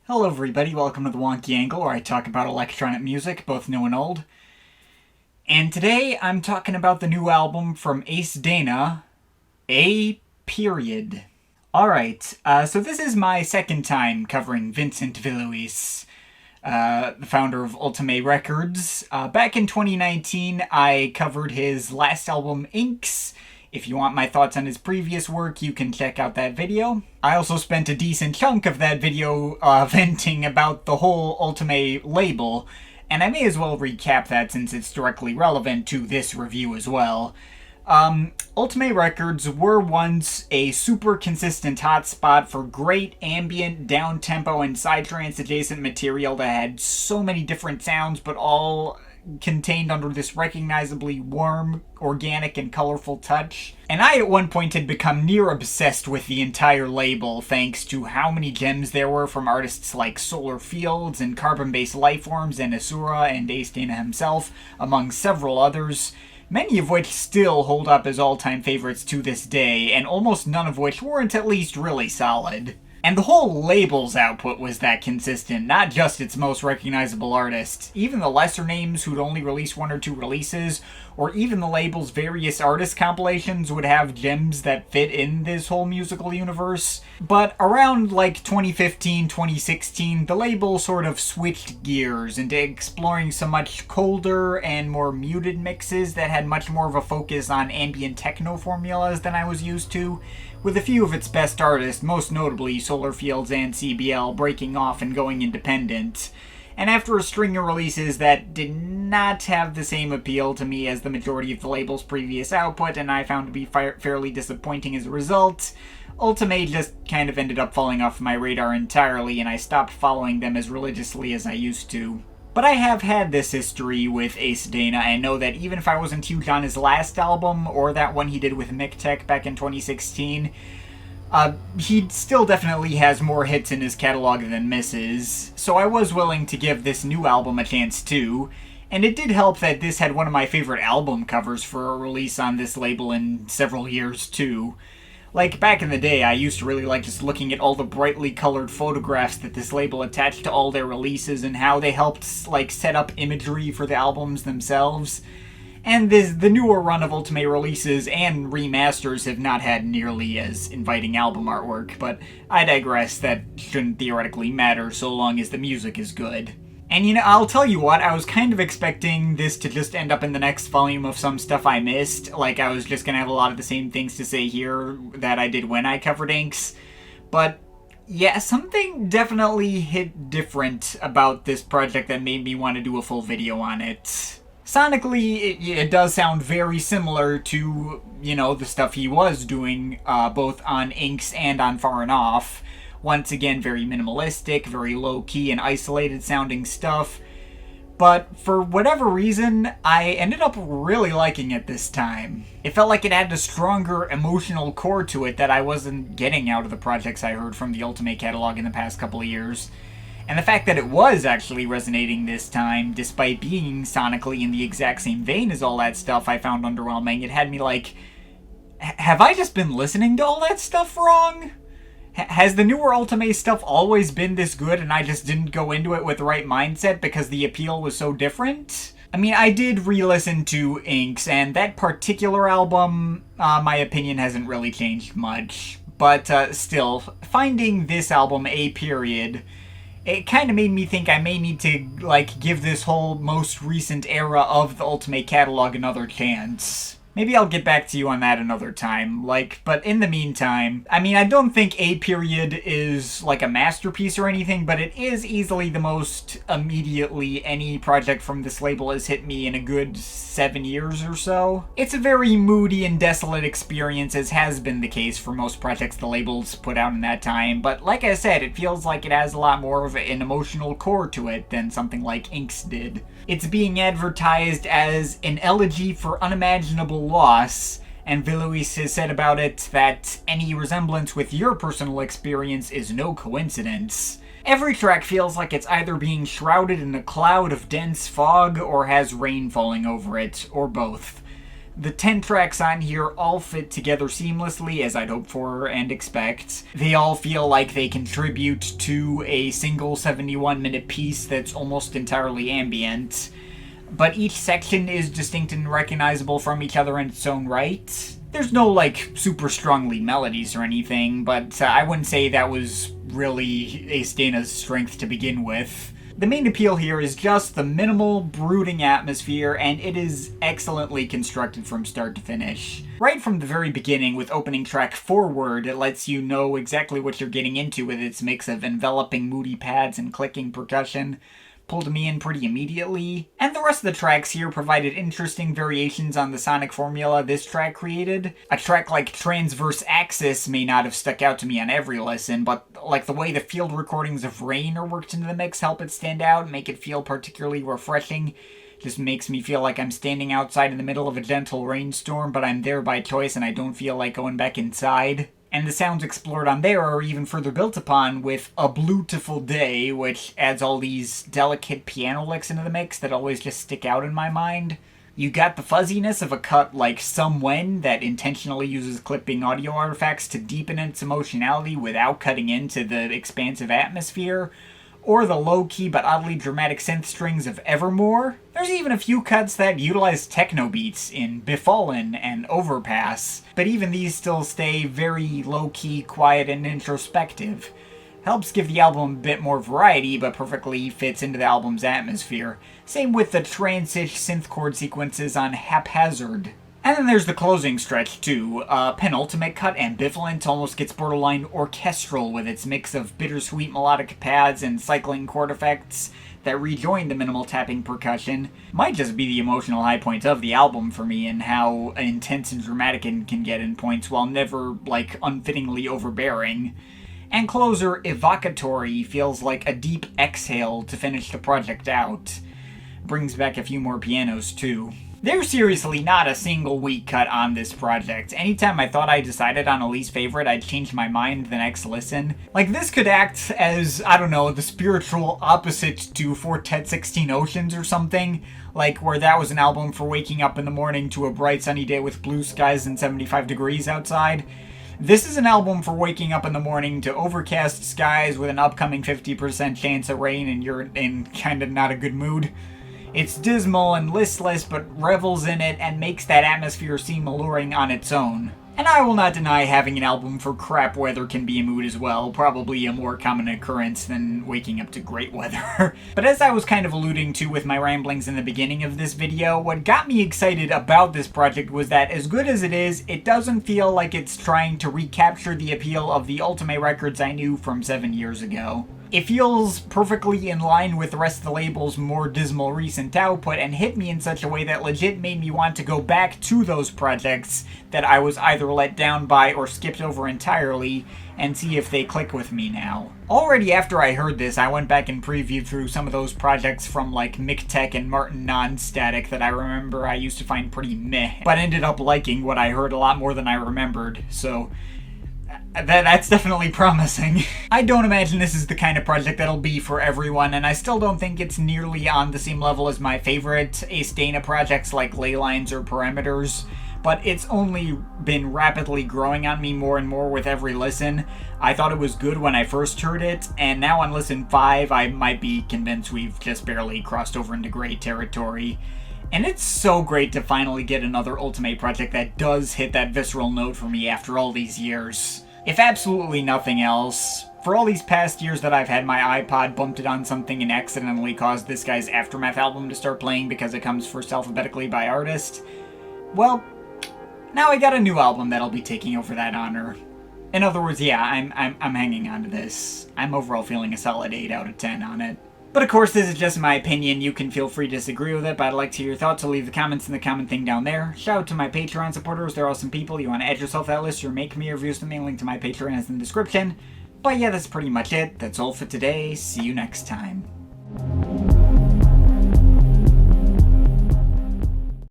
Hello everybody, welcome to the Wonky Angle, where I talk about electronic music, both new and old. And today I'm talking about the new album from Aes Dana, A Period. Alright, so this is my second time covering Vincent Villuis, the founder of Ultimae Records. Back in 2019, I covered his last album, Inks. If you want my thoughts on his previous work, you can check out that video. I also spent a decent chunk of that video venting about the whole Ultimae label, and I may as well recap that since it's directly relevant to this review as well. Ultimae Records were once a super consistent hotspot for great ambient, down-tempo, and psytrance adjacent material that had so many different sounds, but all contained under this recognizably warm, organic, and colorful touch. And I at one point had become near obsessed with the entire label thanks to how many gems there were from artists like Solar Fields and Carbon-Based Lifeforms and Asura and Aes Dana himself, among several others, many of which still hold up as all-time favorites to this day, and almost none of which weren't at least really solid. And the whole label's output was that consistent, not just its most recognizable artists. Even the lesser names who'd only release one or two releases, or even the label's various artist compilations would have gems that fit in this whole musical universe. But around like 2015, 2016, the label sort of switched gears into exploring some much colder and more muted mixes that had much more of a focus on ambient techno formulas than I was used to, with a few of its best artists, most notably Solar Fields and CBL, breaking off and going independent. And after a string of releases that did not have the same appeal to me as the majority of the label's previous output, and I found to be fairly disappointing as a result, Ultimae just kind of ended up falling off my radar entirely, and I stopped following them as religiously as I used to. But I have had this history with Aes Dana, and know that even if I wasn't huge on his last album, or that one he did with Mictech back in 2016, he still definitely has more hits in his catalog than misses, so I was willing to give this new album a chance too, and it did help that this had one of my favorite album covers for a release on this label in several years too. Like, back in the day, I used to really like just looking at all the brightly colored photographs that this label attached to all their releases and how they helped, like, set up imagery for the albums themselves. And the newer run of Ultimae releases and remasters have not had nearly as inviting album artwork, but I digress, that shouldn't theoretically matter so long as the music is good. And you know, I'll tell you what, I was kind of expecting this to just end up in the next volume of some stuff I missed, like I was just gonna have a lot of the same things to say here that I did when I covered Inks, but yeah, something definitely hit different about this project that made me want to do a full video on it. Sonically, it does sound very similar to, you know, the stuff he was doing, both on Inks and on Far and Off. Once again, very minimalistic, very low-key and isolated sounding stuff. But for whatever reason, I ended up really liking it this time. It felt like it had a stronger emotional core to it that I wasn't getting out of the projects I heard from the Ultimae catalog in the past couple of years. And the fact that it was actually resonating this time, despite being sonically in the exact same vein as all that stuff, I found underwhelming. It had me like, have I just been listening to all that stuff wrong? Has the newer Ultimae stuff always been this good and I just didn't go into it with the right mindset because the appeal was so different? I mean, I did re-listen to Inks, and that particular album, my opinion hasn't really changed much. But still, finding this album, A Period, it kind of made me think I may need to, like, give this whole most recent era of the Ultimae catalog another chance. Maybe I'll get back to you on that another time, but in the meantime, I mean, I don't think A Period is, like, a masterpiece or anything, but it is easily the most immediately any project from this label has hit me in a good 7 years or so. It's a very moody and desolate experience, as has been the case for most projects the label's put out in that time, but like I said, it feels like it has a lot more of an emotional core to it than something like Inks did. It's being advertised as an elegy for unimaginable loss, and Villuis has said about it that any resemblance with your personal experience is no coincidence. Every track feels like it's either being shrouded in a cloud of dense fog or has rain falling over it, or both. The 10 tracks on here all fit together seamlessly, as I'd hope for and expect. They all feel like they contribute to a single 71-minute piece that's almost entirely ambient. But each section is distinct and recognizable from each other in its own right. There's no, like, super strong lead melodies or anything, but I wouldn't say that was really Aes Dana's strength to begin with. The main appeal here is just the minimal, brooding atmosphere, and it is excellently constructed from start to finish. Right from the very beginning, with opening track Forward, it lets you know exactly what you're getting into with its mix of enveloping moody pads and clicking percussion. Pulled me in pretty immediately, and the rest of the tracks here provided interesting variations on the sonic formula this track created. A track like Transverse Axis may not have stuck out to me on every listen, but like the way the field recordings of Rain are worked into the mix help it stand out, make it feel particularly refreshing. Just makes me feel like I'm standing outside in the middle of a gentle rainstorm, but I'm there by choice and I don't feel like going back inside. And the sounds explored on there are even further built upon with A Bluetiful Day, which adds all these delicate piano licks into the mix that always just stick out in my mind. You got the fuzziness of a cut like Somewhen that intentionally uses clipping audio artifacts to deepen its emotionality without cutting into the expansive atmosphere, or the low-key but oddly dramatic synth strings of Evermore. There's even a few cuts that utilize techno beats in Befallen and Overpass, but even these still stay very low-key, quiet, and introspective. Helps give the album a bit more variety, but perfectly fits into the album's atmosphere. Same with the trance-ish synth chord sequences on Haphazard. And then there's the closing stretch, too. Penultimate cut, Ambivalent, almost gets borderline orchestral with its mix of bittersweet melodic pads and cycling chord effects that rejoin the minimal tapping percussion. Might just be the emotional high point of the album for me, and how intense and dramatic it can get in points while never, like, unfittingly overbearing. And closer, Evocatory feels like a deep exhale to finish the project out. Brings back a few more pianos, too. There's seriously not a single weak cut on this project. Anytime I thought I decided on a least favorite, I'd change my mind the next listen. Like, this could act as, I don't know, the spiritual opposite to Fortet 16 Oceans or something. Like, where that was an album for waking up in the morning to a bright sunny day with blue skies and 75 degrees outside. This is an album for waking up in the morning to overcast skies with an upcoming 50% chance of rain and you're in kind of not a good mood. It's dismal and listless, but revels in it and makes that atmosphere seem alluring on its own. And I will not deny having an album for crap weather can be a mood as well, probably a more common occurrence than waking up to great weather. But as I was kind of alluding to with my ramblings in the beginning of this video, what got me excited about this project was that as good as it is, it doesn't feel like it's trying to recapture the appeal of the Ultimae Records I knew from 7 years ago. It feels perfectly in line with the rest of the label's more dismal recent output and hit me in such a way that legit made me want to go back to those projects that I was either let down by or skipped over entirely and see if they click with me now. Already after I heard this, I went back and previewed through some of those projects from like Mictech and Martin Non-Static that I remember I used to find pretty meh, but ended up liking what I heard a lot more than I remembered, so that's definitely promising. I don't imagine this is the kind of project that'll be for everyone, and I still don't think it's nearly on the same level as my favorite Aes Dana projects like Leylines or Parameters, but it's only been rapidly growing on me more and more with every listen. I thought it was good when I first heard it, and now on listen 5 I might be convinced we've just barely crossed over into great territory. And it's so great to finally get another Ultimae project that does hit that visceral note for me after all these years. If absolutely nothing else, for all these past years that I've had my iPod bumped it on something and accidentally caused this guy's Aftermath album to start playing because it comes first alphabetically by artist, well, now I got a new album that'll be taking over that honor. In other words, yeah, I'm hanging on to this. I'm overall feeling a solid 8 out of 10 on it. But of course, this is just my opinion. You can feel free to disagree with it, but I'd like to hear your thoughts, so leave the comments in the comment thing down there. Shout out to my Patreon supporters. They're awesome people. You want to add yourself to that list or make me review something, link to my Patreon is in the description. But yeah, that's pretty much it. That's all for today. See you next time.